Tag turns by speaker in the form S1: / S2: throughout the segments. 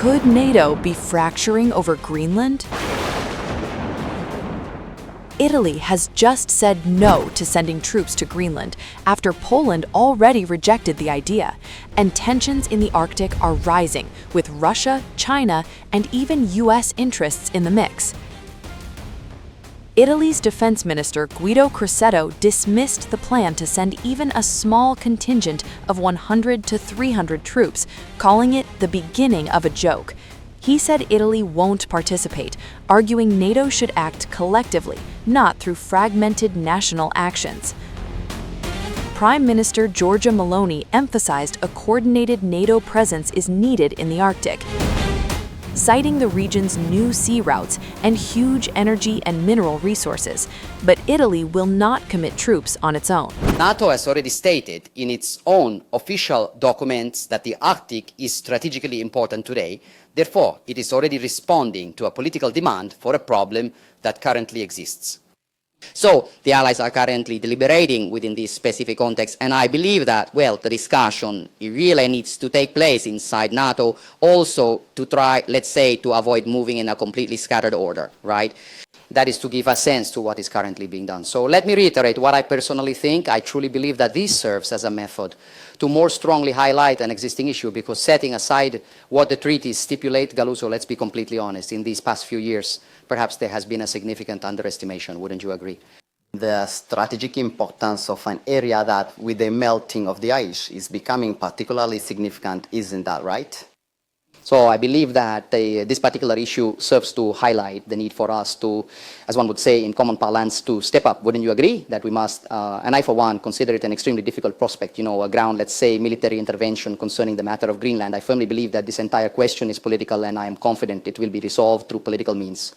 S1: Could NATO be fracturing over Greenland? Italy has just said no to sending troops to Greenland after Poland already rejected the idea, and tensions in the Arctic are rising, with Russia, China, and even US interests in the mix. Italy's Defence Minister Guido Crosetto dismissed the plan to send even a small contingent of 100 to 300 troops, calling it the beginning of a joke. He said Italy won't participate, arguing NATO should act collectively, not through fragmented national actions. Prime Minister Giorgia Meloni emphasized a coordinated NATO presence is needed in the Arctic, citing the region's new sea routes and huge energy and mineral resources. But Italy will not commit troops on its own.
S2: NATO has already stated in its own official documents that the Arctic is strategically important today. Therefore, it is already responding to a political demand for a problem that currently exists. So the Allies are currently deliberating within this specific context, and I believe that, well, the discussion really needs to take place inside NATO also to try, let's say, to avoid moving in a completely scattered order, right? That is to give a sense to what is currently being done. So let me reiterate what I personally think. I truly believe that this serves as a method to more strongly highlight an existing issue, because setting aside what the treaties stipulate, Galuso, let's be completely honest, in these past few years, perhaps there has been a significant underestimation. Wouldn't you agree?
S3: The strategic importance of an area that, with the melting of the ice, is becoming particularly significant, isn't that right?
S2: So I believe that this particular issue serves to highlight the need for us to, as one would say in common parlance, to step up. Wouldn't you agree that we must, and I for one, consider it an extremely difficult prospect, a ground, let's say, military intervention concerning the matter of Greenland. I firmly believe that this entire question is political, and I am confident it will be resolved through political means.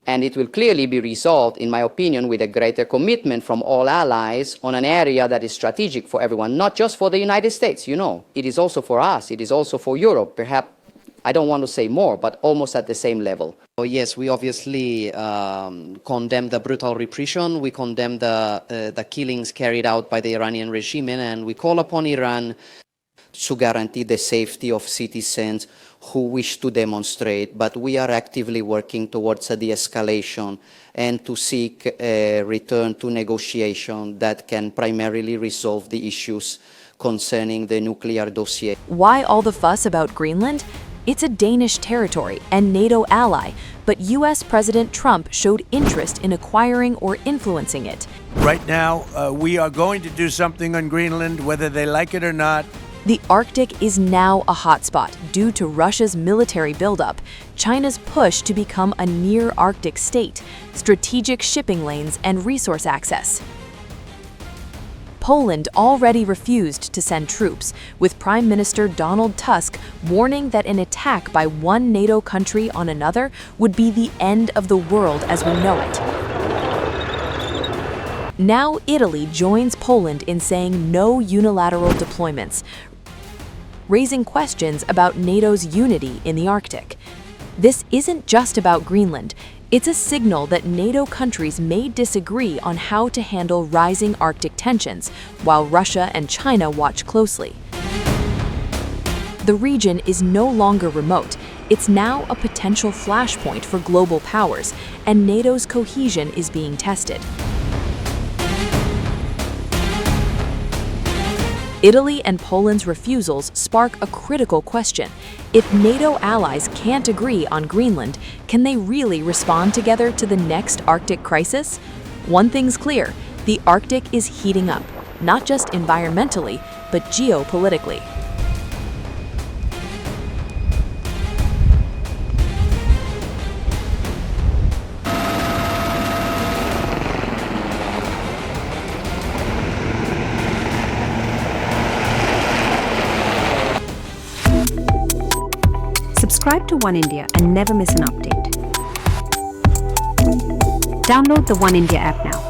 S2: And it will clearly be resolved, in my opinion, with a greater commitment from all allies on an area that is strategic for everyone, not just for the United States, It is also for us, it is also for Europe, perhaps, I don't want to say more, but almost at the same level.
S4: Oh, yes, we obviously condemn the brutal repression, we condemn the killings carried out by the Iranian regime, and we call upon Iran
S2: to guarantee the safety of citizens who wish to demonstrate, but we are actively working towards a de-escalation and to seek a return to negotiation that can primarily resolve the issues concerning the nuclear dossier.
S1: Why all the fuss about Greenland? It's a Danish territory and NATO ally, but US President Trump showed interest in acquiring or influencing it.
S5: Right now, we are going to do something on Greenland, whether they like it or not.
S1: The Arctic is now a hotspot due to Russia's military buildup, China's push to become a near-Arctic state, strategic shipping lanes, and resource access. Poland already refused to send troops, with Prime Minister Donald Tusk warning that an attack by one NATO country on another would be the end of the world as we know it. Now Italy joins Poland in saying no unilateral deployments, raising questions about NATO's unity in the Arctic. This isn't just about Greenland. It's a signal that NATO countries may disagree on how to handle rising Arctic tensions, while Russia and China watch closely. The region is no longer remote. It's now a potential flashpoint for global powers, and NATO's cohesion is being tested. Italy and Poland's refusals spark a critical question. If NATO allies can't agree on Greenland, can they really respond together to the next Arctic crisis? One thing's clear, the Arctic is heating up, not just environmentally, but geopolitically.
S6: Subscribe to One India and never miss an update. Download the One India app now.